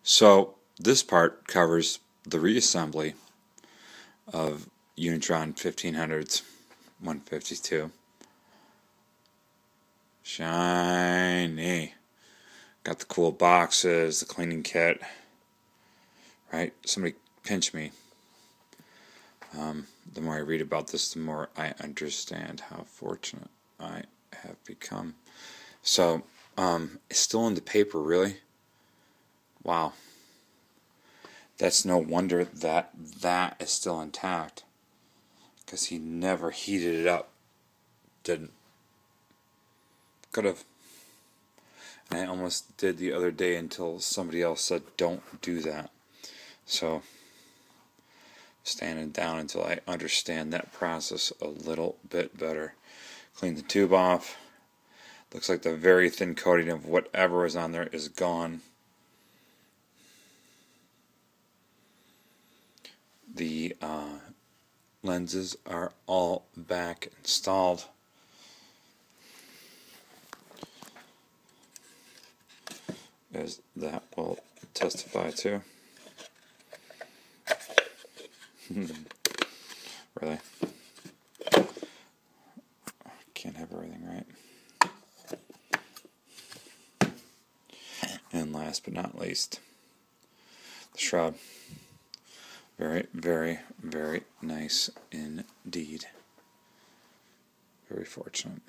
So this part covers the reassembly of Unitron1500's 152. Shiny. Got the cool boxes, the cleaning kit. Right? Somebody pinch me. The more I read about this, the more I understand how fortunate I have become. So, it's still in the paper, really? Wow. That's no wonder that that is still intact. Because he never heated it up. Didn't. Could have. And I almost did the other day until somebody else said, don't do that. So, standing down until I understand that process a little bit better. Clean the tube off. Looks like the very thin coating of whatever was on there is gone. The lenses are all back installed. As that will testify to. Really? Can't have everything right. And last but not least, the shroud. Very, very, very nice indeed. Very fortunate.